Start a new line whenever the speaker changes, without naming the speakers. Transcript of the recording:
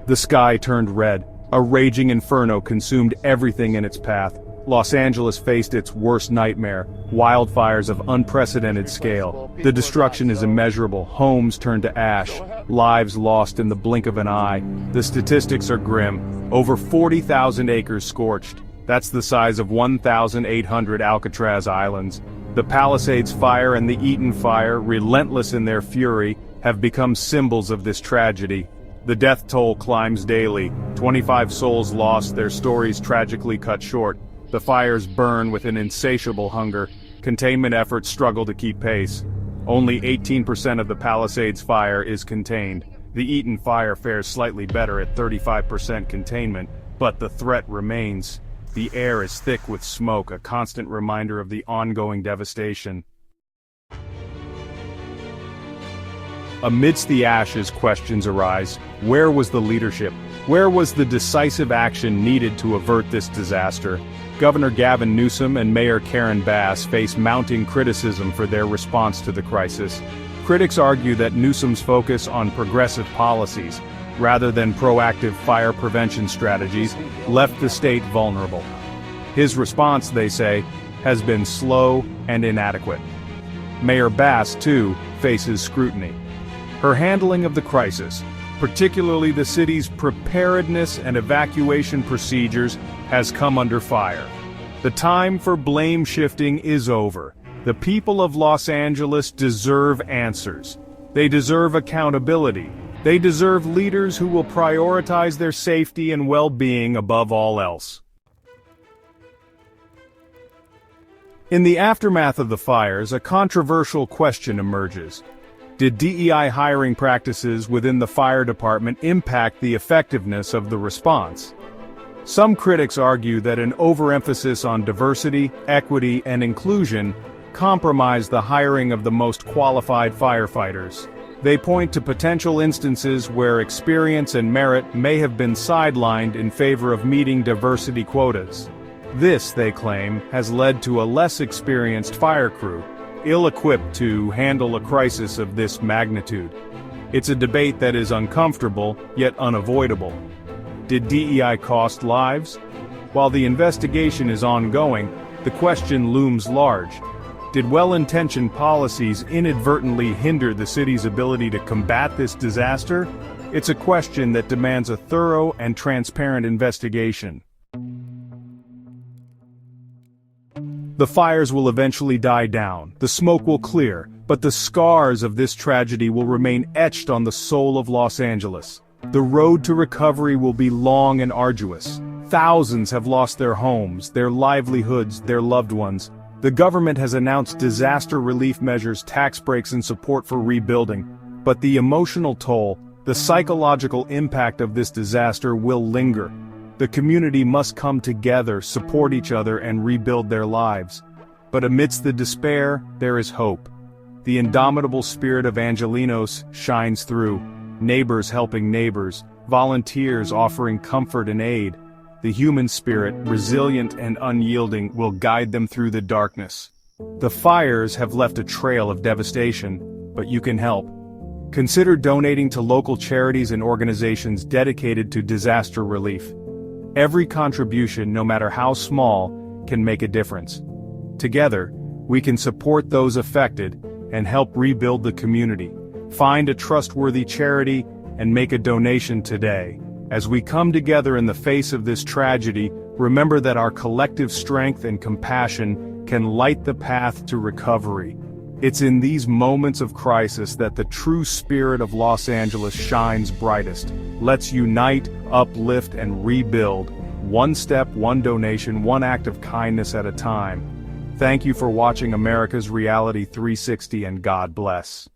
The sky turned red. A raging inferno consumed everything in its path. Los Angeles faced its worst nightmare, wildfires of unprecedented scale. The destruction is immeasurable, homes turned to ash, lives lost in the blink of an eye. The statistics are grim. Over 40,000 acres scorched. That's the size of 1,800 Alcatraz islands. The Palisades fire and the Eaton fire, relentless in their fury, have become symbols of this tragedy. The death toll climbs daily. 25 souls lost, their stories tragically cut short. The fires burn with an insatiable hunger. Containment efforts struggle to keep pace. Only 18% of the Palisades fire is contained. The Eaton fire fares slightly better at 35% containment, but the threat remains. The air is thick with smoke, a constant reminder of the ongoing devastation. Amidst the ashes, questions arise. Where was the leadership? Where was the decisive action needed to avert this disaster? Governor Gavin Newsom and Mayor Karen Bass face mounting criticism for their response to the crisis. Critics argue that Newsom's focus on progressive policies, rather than proactive fire prevention strategies, left the state vulnerable. His response, they say, has been slow and inadequate. Mayor Bass, too, faces scrutiny. Her handling of the crisis, particularly the city's preparedness and evacuation procedures, has come under fire. The time for blame shifting is over. The people of Los Angeles deserve answers. They deserve accountability. They deserve leaders who will prioritize their safety and well-being above all else. In the aftermath of the fires, a controversial question emerges. Did DEI hiring practices within the fire department impact the effectiveness of the response? Some critics argue that an overemphasis on diversity, equity, and inclusion compromised the hiring of the most qualified firefighters. They point to potential instances where experience and merit may have been sidelined in favor of meeting diversity quotas. This, they claim, has led to a less experienced fire crew, ill-equipped to handle a crisis of this magnitude. It's a debate that is uncomfortable, yet unavoidable. Did DEI cost lives? While the investigation is ongoing, the question looms large. Did well-intentioned policies inadvertently hinder the city's ability to combat this disaster? It's a question that demands a thorough and transparent investigation. The fires will eventually die down, the smoke will clear, but the scars of this tragedy will remain etched on the soul of Los Angeles. The road to recovery will be long and arduous. Thousands have lost their homes, their livelihoods, their loved ones. The government has announced disaster relief measures, tax breaks, and support for rebuilding. But the emotional toll, the psychological impact of this disaster will linger. The community must come together, support each other, and rebuild their lives. But amidst the despair, there is hope. The indomitable spirit of Angelenos shines through. Neighbors helping neighbors, volunteers offering comfort and aid. The human spirit, resilient and unyielding, will guide them through the darkness. The fires have left a trail of devastation, but you can help. Consider donating to local charities and organizations dedicated to disaster relief. Every contribution, no matter how small, can make a difference. Together, we can support those affected and help rebuild the community. Find a trustworthy charity and make a donation today. As we come together in the face of this tragedy, remember that our collective strength and compassion can light the path to recovery. It's in these moments of crisis that the true spirit of Los Angeles shines brightest. Let's unite, uplift, and rebuild. One step, one donation, one act of kindness at a time. Thank you for watching America's Reality 360, and God bless.